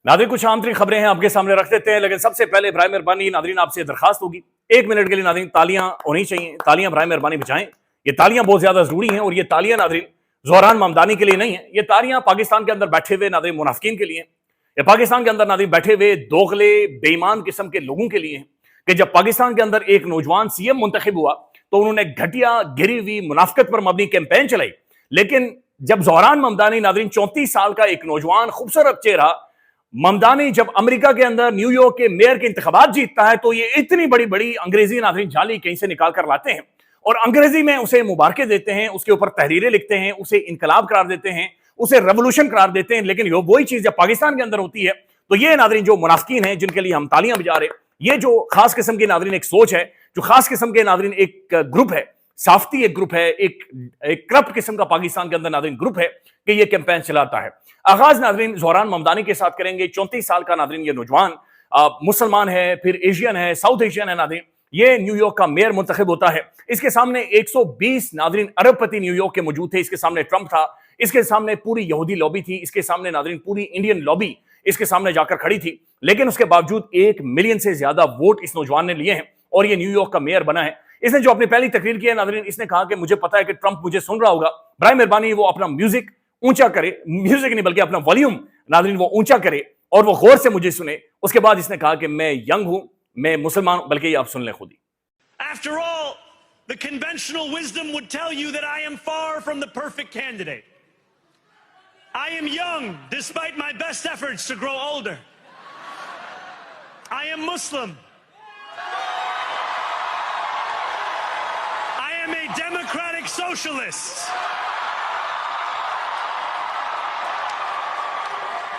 Nadreen कुछ आम तरीन खबरें हैं आपके सामने रख देते हैं, लेकिन सबसे पहले बराए मेहरबानी नादरीन आपसे दरखास्त होगी 1 मिनट के लिए नादरीन तालियां होनी चाहिए, तालियां बराए मेहरबानी बजाएं। ये तालियां बहुत ज्यादा जरूरी हैं और ये तालियां नादरीन ज़ोहरान ममदानी के लिए नहीं है, ये तालियां पाकिस्तान के अंदर बैठे हुए नादरीन मुनाफिकीन के लिए, ये पाकिस्तान के अंदर नादरीन बैठे हुए दोगले बेईमान किस्म के लोगों के लिए कि जब पाकिस्तान के अंदर एक नौजवान सीएम मुंतखब हुआ तो उन्होंने घटिया गिरी हुई मुनाफिकत पर मबनी कैंपेन चलाई। लेकिन जब ज़ोहरान ममदानी नादरीन 34 साल का एक नौजवान खूबसूरत चेहरा ममदानी जब अमेरिका के अंदर न्यूयॉर्क के मेयर के इंतखाबात जीतता है तो ये इतनी बड़ी बड़ी अंग्रेजी नादरीन जाली कहीं से निकाल कर लाते हैं और अंग्रेजी में उसे मुबारकें देते हैं, उसके ऊपर तहरीरें लिखते हैं, उसे इनकलाब करार देते हैं, उसे रेवोल्यूशन करार देते हैं। लेकिन वही चीज जब पाकिस्तान के अंदर होती है तो ये नादरीन जो मुनाफिकीन हैं जिनके लिए हम तालियां बजा रहे, ये जो खास किस्म की नादरीन एक सोच है, जो खास किस्म के नादरीन एक ग्रुप है, साफ्ती एक ग्रुप है, एक करप्ट किस्म का पाकिस्तान के अंदर नादरीन ग्रुप है कि ये कैंपेन चलाता है। आगाज नादरीन ज़ोहरान ममदानी के साथ करेंगे। 34 साल का नादरीन ये नौजवान मुसलमान है, फिर एशियन है, साउथ एशियन है नादरीन, ये न्यूयॉर्क का मेयर मुंतखब होता है। इसके सामने 120 नादरीन अरबपति न्यूयॉर्क के मौजूद थे, इसके सामने ट्रंप था, इसके सामने पूरी यहूदी लॉबी थी, इसके सामने नादरीन पूरी इंडियन लॉबी इसके सामने जाकर खड़ी थी। लेकिन उसके बावजूद 1 मिलियन से ज्यादा वोट इस नौजवान ने लिए हैं और ये न्यूयॉर्क का मेयर बना है। इसने जो अपनी पहली तकरीर की है नादरीन, इसने कहा कि मुझे पता है कि ट्रंप मुझे सुन रहा होगा, बराए मेहरबानी वो अपना म्यूजिक ऊंचा करे, म्यूजिक नहीं बल्कि अपना वॉल्यूम नादरीन वो ऊंचा करे और वो गौर से मुझे सुने। उसके बाद इसने कहा कि मैं यंग हूं, मैं मुसलमान, बल्कि आप सुन लें खुद ही। After all, the conventional wisdom would tell you that I am far from the perfect candidate. I am young, despite my best efforts to grow older. I am Muslim. I am a democratic socialist.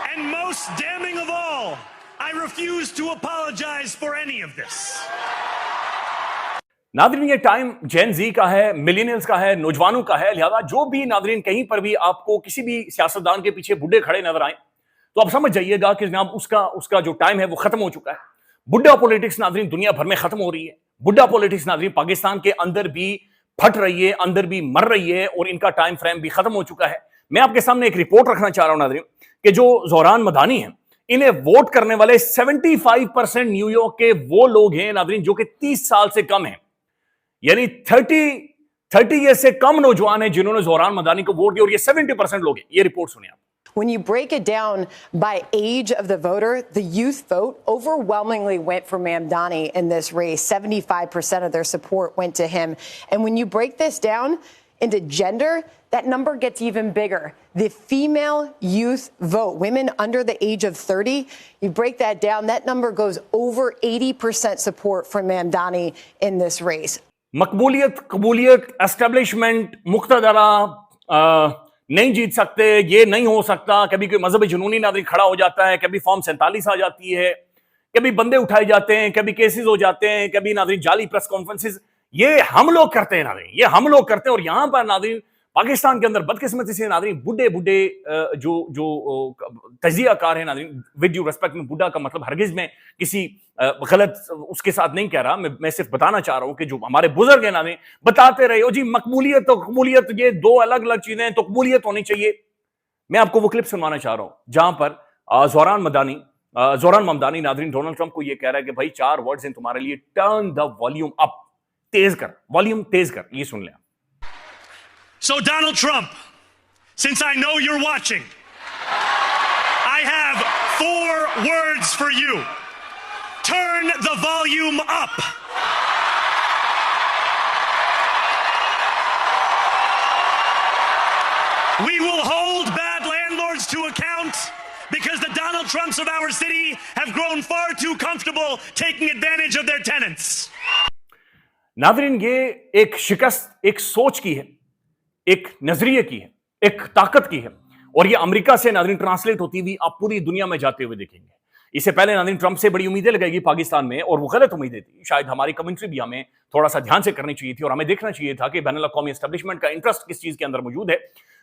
And most damning of all, I refuse to apologize for any of this. Nadreen ये time जेन जी का है, millennials का है, नौजवानों का है, लिहाजा जो भी नादरीन कहीं पर भी आपको किसी भी सियासतदान के पीछे बुढ़े खड़े नजर आए तो आप समझ जाइएगा कि जनाब उसका जो टाइम है वो खत्म हो चुका है। बुढ़ा पॉलिटिक्स नादरीन दुनिया भर में खत्म हो रही है। बुढ़ा पॉलिटिक्स नादरीन पाकिस्तान के अंदर भी फट रही है, अंदर भी मर रही है और इनका टाइम फ्रेम भी खत्म हो चुका है। मैं आपके सामने एक रिपोर्ट रखना चाह रहा हूं नादरीन कि जो ज़ोहरान ममदानी है इन्हें वोट करने वाले 75% न्यूयॉर्क के वो लोग हैं नादरीन जो कि 30 साल से कम हैं, यानी 30 ईयर से कम नौजवान हैं जिन्होंने ज़ोहरान ममदानी को वोट दिया और ये 70% लोग हैं। ये रिपोर्ट सुनिए आप। When you break it down by age of the voter, the youth vote overwhelmingly went for Mamdani in this race. 75% of their support went to him. And when you break this down into gender, that number gets even bigger. The female youth vote, women under the age of 30, you break that down, that number goes over 80% support for Mamdani in this race. मकबूलियत, कबूलियत, establishment, मुक्तदरा नहीं जीत सकते, ये नहीं हो सकता। कभी कोई मजहबी जुनूनी नादरीन खड़ा हो जाता है, कभी फॉर्म 47 आ जाती है, कभी बंदे उठाए जाते हैं, कभी केसेस हो जाते हैं, कभी नादरीन जाली प्रेस कॉन्फ्रेंसेस, ये हम लोग करते हैं नादरीन, ये हम लोग करते हैं। और यहां पर नादरीन पाकिस्तान के अंदर बदकिस्मती से नादरीन बुढ़े जो तजियाकार है नादरीन, विद ड्यू रिस्पेक्ट में बुढ़ा का मतलब हरगिज में किसी गलत उसके साथ नहीं कह रहा, मैं सिर्फ बताना चाह रहा हूं कि जो हमारे बुजुर्ग हैं नादरीन बताते रहे हो जी मकबूलियत तो कबूलियत ये दो अलग अलग चीजें हैं, तो कबूलियत होनी चाहिए। मैं आपको वो क्लिप सुनवाना चाह रहा हूं जहां पर Zohran Mamdani Nadreen Donald Trump को ये कह रहा है कि भाई 4 वर्ड्स हैं तुम्हारे लिए, टर्न द वॉल्यूम अप, तेज कर, वॉल्यूम तेज कर। ये सुन लें। So Donald Trump, since I know you're watching, I have 4 words for you. Turn the volume up. We will hold bad landlords to account because the Donald Trumps of our city have grown far too comfortable taking advantage of their tenants. Nadreen ये एक शिकस्त एक सोच की है, एक नजरिए की है, एक ताकत की है और ये अमेरिका से नादरीन ट्रांसलेट होती हुई आप पूरी दुनिया में जाते हुए देखेंगे। इससे पहले नादरीन ट्रंप से बड़ी उम्मीदें लगाएगी पाकिस्तान में और वो गलत उम्मीदें थी। शायद हमारी कमेंट्री भी हमें थोड़ा सा ध्यान से करनी चाहिए थी और हमें देखना चाहिए था कि बैनुल अक़वामी एस्टेब्लिशमेंट का इंटरेस्ट किस चीज के अंदर मौजूद है।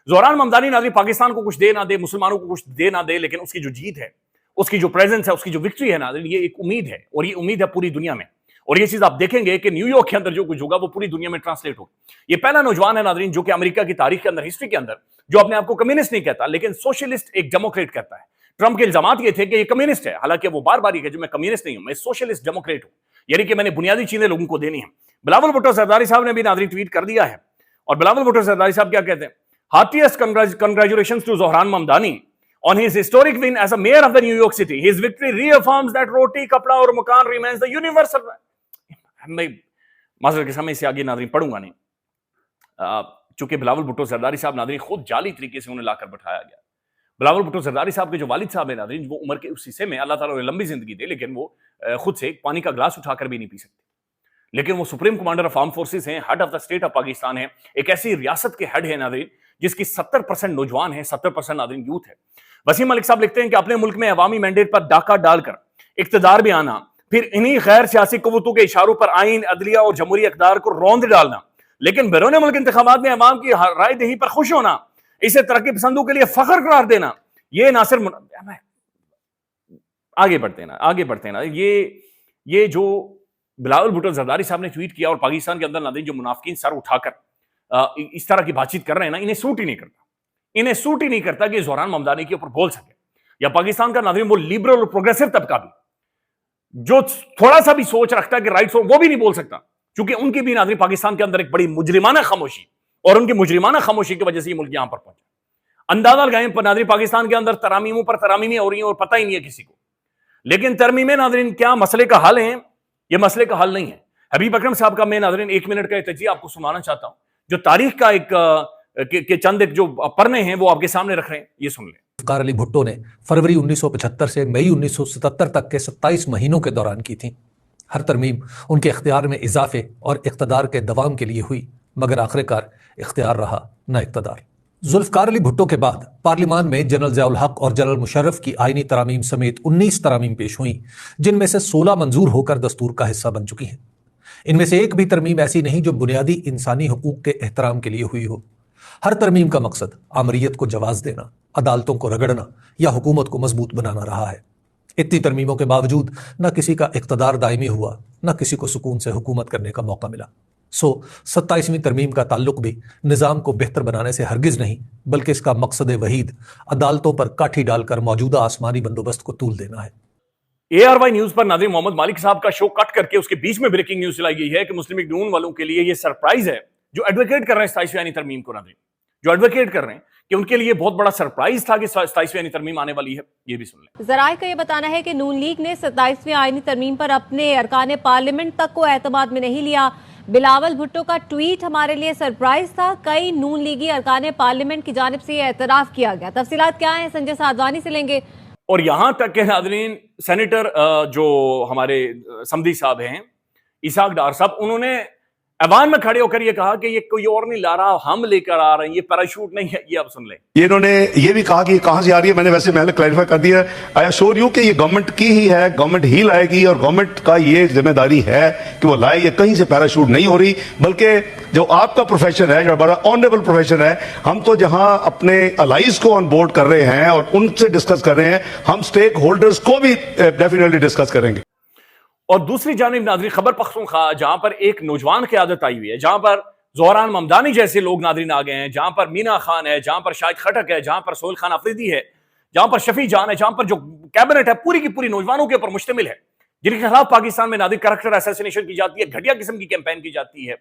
ज़ोहरान ममदानी नादरीन पाकिस्तान को कुछ दे ना दे, मुसलमानों को कुछ दे ना दे, लेकिन उसकी जो जीत है, उसकी जो प्रेजेंस है, उसकी जो विक्ट्री है नादरीन, ये एक उम्मीद है और ये उम्मीद है पूरी दुनिया में। और ये चीज आप देखेंगे कि न्यूयॉर्क के अंदर जो कुछ होगा वो पूरी दुनिया में ट्रांसलेट होगा। ये पहला नौजवान है नादरीन जो कि अमेरिका की तारीख के अंदर, हिस्ट्री के अंदर, जो अपने आप को कम्युनिस्ट नहीं कहता लेकिन सोशलिस्ट एक डेमोक्रेट कहता है। ट्रंप के इल्जामात ये थे कि ये कम्युनिस्ट है, हालांकि वो बार बार ये कहे कि मैं कम्युनिस्ट नहीं हूं, मैं सोशलिस्ट डेमोक्रेट हूं, यानी कि मैंने बुनियादी चीजें लोगों को देनी है। बिलावल भुट्टो जरदारी साहब ने भी नाज़रीन ट्वीट कर दिया है, और बिलावल भुट्टो जरदारी साहब क्या कहते हैं, heartiest congratulations to Zohran Mamdani on his historic win as a mayor of the New York City. His victory reaffirms that roti, kapda और मकान remains the universal. मैं माजरत के सामने इससे आगे नाज़रीन पढ़ूंगा नहीं, चूंकि बिलावल भुट्टो जरदारी साहब नाज़रीन खुद जाली तरीके से उन्हें लाकर बैठाया गया। बिलावल भुट्टो जरदारी साहब के जो वालिद साहब हैं नाज़रीन, वो उम्र के उस हिस्से में, अल्लाह ताला उन्हें लंबी जिंदगी दे, लेकिन वो खुद से पानी का ग्लास उठाकर भी नहीं पी सकते, लेकिन वो supreme commander of arm forces हैं, head of the state of Pakistan है, एक ऐसी रियासत के हेड है नाज़रीन जिसकी 70% नौजवान है, 70% नाज़रीन यूथ है। वसीम मलिक साहब लिखते हैं कि अपने मुल्क में अवामी मैंडेट पर डाका डालकर इक्तदार में आना, फिर इन्हीं गैर सियासी कुव्वतों के इशारों पर आइन, अदलिया और जमहूरी इक़्तिदार को रौंद डालना, लेकिन बैरून मुल्क इंतखाबात में अवाम की राय दही पर खुश होना, इसे तरक्की पसंदों के लिए फख्र करार देना, ये ना सिर्फ आगे बढ़ते ना ये जो बिलावल भुट्टो जरदारी साहब ने ट्वीट किया और पाकिस्तान के अंदर नाज़रीन जो मुनाफिकीन सर उठाकर इस तरह की बातचीत कर रहे हैं ना, इन्हें सूट ही नहीं करता कि ज़ोहरान ममदानी के ऊपर बोल सके, या पाकिस्तान का नाज़रीन वो लिबरल और प्रोग्रेसिव तबका भी जो थोड़ा सा भी सोच रखता है कि राइट्स हो, वो भी नहीं बोल सकता, क्योंकि उनकी भी नाज़रीन पाकिस्तान के अंदर एक बड़ी मुजरिमाना खामोशी, और उनकी मुजरिमाना खामोशी की वजह से ये मुल्क यहां पर पहुंचा। अंदाजा लगाएं पर नाज़रीन पाकिस्तान के अंदर तरामीमों पर तरामीमें हो रही हैं और पता ही नहीं है किसी को, लेकिन तरमीमें नाज़रीन क्या मसले का हल है? ये मसले का हल नहीं है। हबीब अकरम साहब का मैं नाज़रीन 1 मिनट का तजिया आपको सुनाना चाहता हूं, जो तारीख का एक चंद एक जो पन्ने हैं वो आपके सामने रख रहे हैं, ये सुन लें। ज़ुल्फ़िकार अली भुट्टो ने फरवरी 1975 से मई 1977 तक के 27 महीनों के दौरान की थी। हर तरमीम उनके इख्तियार में इजाफे और इक़्तिदार के दवाम के लिए हुई, मगर आखिरकार इख्तियार रहा न इक़्तिदार। ज़ुल्फ़िकार अली भुट्टो के बाद पार्लियामान में जनरल ज़ियाउल हक और जनरल मुशर्रफ की आईनी तरामीम समेत 19 तरामीम पेश हुई, जिनमें से 16 मंजूर होकर दस्तूर का हिस्सा बन चुकी हैं। इनमें से एक भी तरमीम ऐसी नहीं जो बुनियादी इंसानी हुकूक के एहतराम के लिए हुई हो। हर तरमीम का मकसद आमरीत को जवाज़ देना, अदालतों को रगड़ना या हुकूमत को मजबूत बनाना रहा है। इतनी तरमीमों के बावजूद न किसी का इक़्तिदार दायमी हुआ, न किसी को सुकून से हुकूमत करने का मौका मिला। 27वीं तरमीम का ताल्लुक भी निज़ाम को बेहतर बनाने से हरगिज़ नहीं, बल्कि इसका मकसद वहीद अदालतों पर काठी डालकर मौजूदा आसमानी बंदोबस्त को तूल देना है। ARY न्यूज पर नाज़रीन मोहम्मद मालिक साहब का शो कट करके उसके बीच में ब्रेकिंग न्यूज चलाई गई है कि मुस्लिम लीग नून वालों के लिए ये सरप्राइज है, जो एडवोकेट कर रहे हैं 27वीं आईनी तरमीम को, नाज़रीन जो एडवोकेट कर रहे हैं कि उनके लिए बहुत बड़ा सरप्राइज था कि 27वीं आईनी तरमीम आने वाली है। ये भी सुन लें। ज़राए का ये बताना है कि नून लीग ने 27वीं आईनी तरमीम पर अपने अरकान पार्लियामेंट तक को एतमाद में नहीं लिया। बिलावल भुट्टो का ट्वीट हमारे लिए सरप्राइज था। कई नून लीगी अरकान पार्लियामेंट की जानिब से ये एतराफ किया गया। तफसीलात क्या है, संजय साधवानी से लेंगे। और यहां तक के नाज़रीन सेनेटर जो हमारे समदी साहब हैं, इसाक डार साहब, उन्होंने ऐवान में खड़े होकर ये कहा कि ये कोई और नहीं ला रहा, हम लेकर आ रहे हैं, ये पैराशूट नहीं है। ये आप सुन लें। ये इन्होंने ये भी कहा कि ये कहां से आ रही है। मैंने क्लैरिफाई कर दिया। आई एश्योर यू कि ये गवर्नमेंट की ही है, गवर्नमेंट ही लाएगी, और गवर्नमेंट का ये जिम्मेदारी है कि वो लाए। ये कहीं से पैराशूट नहीं हो रही, बल्कि जो आपका प्रोफेशन है, जो बड़ा ऑनरेबल प्रोफेशन है, हम तो जहां अपने अलाइज को ऑन बोर्ड कर रहे हैं और उनसे डिस्कस कर रहे हैं, हम स्टेक होल्डर्स को भी डेफिनेटली डिस्कस करेंगे। और दूसरी जानिब नाज़रीन खबर पख्तूनख्वा, जहां पर एक नौजवान क़यादत आई हुई है, जहां पर ज़ोहरान ममदानी जैसे लोग नाज़रीन आ गए हैं, जहां पर मीना खान है, जहां पर शाहिद खटक है, जहां पर सोहेल खान अफरीदी है, जहां पर शफी जान है, जहां पर जो कैबिनेट है पूरी की पूरी नौजवानों के ऊपर मुश्तमिल है, जिनके खिलाफ पाकिस्तान में नाज़रीन करैक्टर असैसिनेशन की जाती है, घटिया किस्म की कैंपेन की जाती है,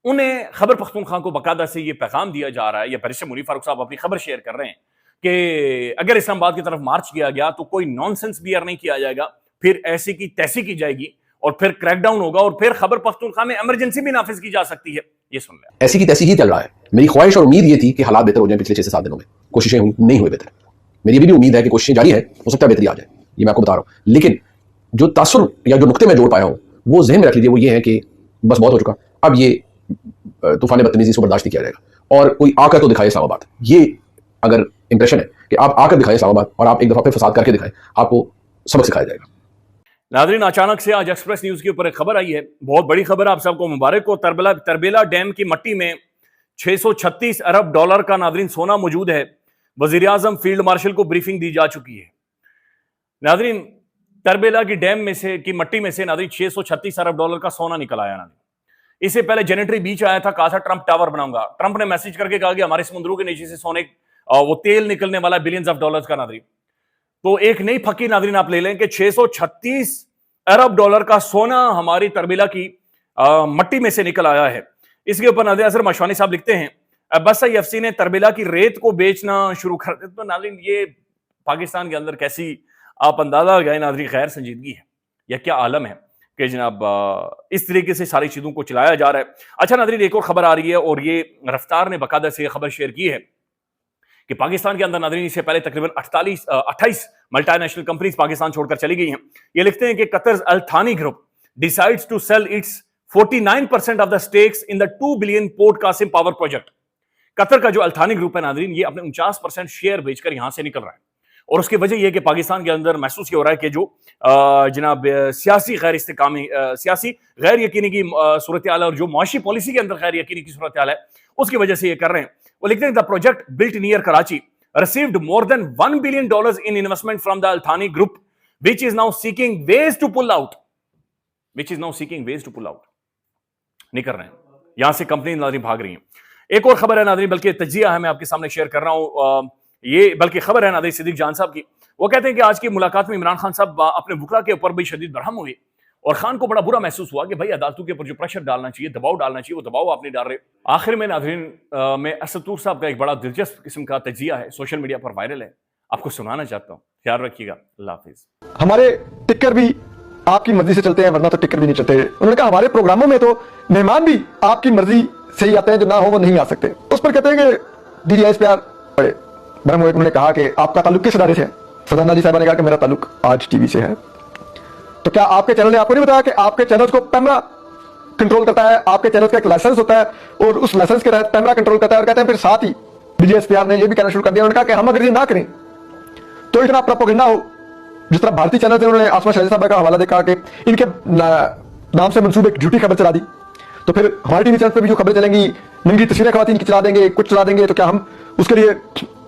उन्हें खबर पख्तूनख्वा को बाकायदा से ये पैगाम दिया जा रहा है, या बैरिस्टर मुनीर फारूक साहब अपनी खबर शेयर कर रहे हैं कि अगर इस्लामाबाद की तरफ मार्च किया गया तो कोई नॉनसेंस बियर नहीं किया जाएगा, फिर ऐसी की तैसी की जाएगी और फिर क्रैकडाउन होगा, और फिर खबर पख्तूनख्वा में इमरजेंसी भी नाफिज की जा सकती है। ये सुन लें। ऐसी की तैसी ही चल रहा है। मेरी ख्वाहिश और उम्मीद ये थी कि हालात बेहतर हो जाए। पिछले 6 से 7 दिनों में कोशिशें नहीं हुई बेहतर। मेरी भी उम्मीद है कि कोशिशें जारी है, हो सकता है बेहतरी आ जाए, ये मैं आपको बता रहा हूं। लेकिन जो तासुर या जो नुक्ते में जोड़ पाया हूं वो जहन में रख लीजिए, वो ये है कि बस बहुत हो चुका, अब ये तूफान बदतमीजी से बर्दाश्त नहीं किया जाएगा, और कोई आकर तो दिखाए इस्लामाबाद। ये अगर इंप्रेशन है कि आप आकर दिखाएं इस्लामाबाद और आप एक दफा फिर फसाद करके दिखाएं, आपको सबक सिखाया जाएगा। नाज़रीन अचानक से आज एक्सप्रेस न्यूज के ऊपर एक खबर आई है, बहुत बड़ी खबर, आप सबको मुबारक हो। तरबेला डैम की मट्टी में 636 अरब डॉलर का नाज़रीन सोना मौजूद है। वज़ीर आज़म फील्ड मार्शल को ब्रीफिंग दी जा चुकी है। नाज़रीन तरबेला की डैम में से की मट्टी में से नाज़रीन 636 अरब डॉलर का सोना निकल आया। नाज़रीन इससे पहले जेनेटरी बीच आया था, कहा था ट्रंप टावर बनाऊंगा। ट्रंप ने मैसेज करके कहा कि हमारे समुद्रों के नीचे से सोने वो तेल निकलने वाला बिलियंस ऑफ डॉलर्स का। नाज़रीन तो एक नई फकी नादरीन आप ले लें कि 636 अरब डॉलर का सोना हमारी तरबीला की मट्टी में से निकल आया है। इसके ऊपर नाज़रीन असर मशवानी साहब लिखते हैं बस एफसी ने तरबीला की रेत को बेचना शुरू कर दिया। तो नाज़रीन ये पाकिस्तान के अंदर कैसी आप अंदाजा लगाएं नाज़रीन गैर संजीदगी है या क्या आलम है कि जनाब इस तरीके से सारी चीज़ों को चलाया जा रहा है। अच्छा नाज़रीन एक और खबर आ रही है और ये रफ्तार ने बाकायदा से खबर शेयर की है कि पाकिस्तान के अंदर नाज़रीन इससे पहले तकरीबन 28 मल्टीनेशनल कंपनीज पाकिस्तान छोड़कर चली गई हैं। ये लिखते हैं कि Qatar Al Thani group decides to sell its 49% of the stakes in the 2 billion Port Qasim power project. Qatar का जो अल थानी ग्रुप है नाज़रीन ये अपने 49% शेयर बेचकर यहां से निकल रहा है और उसकी वजह यह कि पाकिस्तान के अंदर महसूस ये हो रहा है कि जो जनाब सियासी गैर इस्तेकामी सियासी गैर यकीनी की सूरत हाल और जो मुआशी पॉलिसी के अंदर गैर यकीनी की सूरत हाल है उसकी वजह से ये कर रहे हैं। वो लिखते हैं the project built near Karachi received more than $1 billion in investment from the Al Thani group, which is now seeking ways to pull out. नहीं कर रहे हैं, यहां से कंपनी नाज़रीन भाग रही हैं। एक और खबर है नाज़रीन, बल्कि तजिया है, मैं आपके सामने शेयर कर रहा हूं, ये बल्कि खबर है नाज़रीन सिद्दीक जान साहब की। वो कहते हैं कि आज की मुलाकात में इमरान खान साहब अपने वुकला के ऊपर भी शदीद बरहम हुए और खान को बड़ा बुरा महसूस हुआ कि भाई अदालतों के ऊपर जो प्रेशर डालना चाहिए, दबाव डालना चाहिए, वो दबाव आप नहीं डाल रहे। आखिर में नाज़रीन मैं असद तूर साहब का एक बड़ा दिलचस्प किस्म का तजिया है, सोशल मीडिया पर वायरल है, आपको सुनाना चाहता हूँ, ख्याल रखिएगा। अल्लाह हाफिज। हमारे टिक्कर भी आपकी मर्जी से चलते हैं वरना तो टिक्कर भी नहीं चलते। उन्होंने कहा हमारे प्रोग्रामों में तो मेहमान भी आपकी मर्जी से ही आते हैं, जो ना हो वो नहीं आ सकते। उस पर कहते हैं कि DDIS पे बड़े बरम हुए। उन्होंने कहा कि आपका ताल्लुक किस इदारे से है? फरजाना जी साहब ने कहा कि मेरा ताल्लुक आज टीवी से है। तो क्या आपके चैनल ने आपको नहीं बताया कि आपके चैनल को पैमरा कंट्रोल करता है? आपके चैनल का एक लाइसेंस होता है और उस लाइसेंस के तहत पैमरा कंट्रोल करता है। और कहते हैं फिर साथ ही DGSPR ने यह भी कहना शुरू कर दिया, उन्होंने कहा कि हम अगर ये ना करें तो इतना प्रोपेगेंडा हो, जिस तरह भारतीय चैनल से उन्होंने आसमा शहजाद साहब का हवाला देखा कि इनके नाम से मंसूब एक झूठी खबर चला दी, तो फिर हमारे टीवी चैनल पर भी जो खबरें चलेंगी, नंगी तस्वीरें खवातीन की चला देंगे, कुछ चला देंगे, तो क्या हम उसके लिए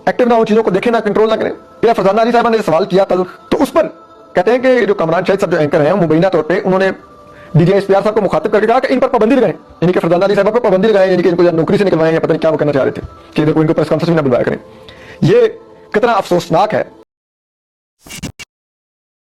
एक्टिव ना हो, चीजों को देखें ना, कंट्रोल ना करें? फिर फरजाना अली साहब ने सवाल किया था, तो उस पर कहते हैं कि जो कमरान शाहिद साहब जो एंकर हैं मुबैना तौर पे उन्होंने DGSPR साहब को मुखातिब करके कहा कि इन पर पाबंदी लगाएं, यानी कि फरजाना अली साहब पर पाबंदी लगाएं, यानी कि इनको नौकरी से निकलवाएं या पता नहीं क्या वो करना चाह रहे थे कि इनको प्रेस कॉन्फ्रेंस में ना बुलवाया करें। ये कितना अफसोसनाक है।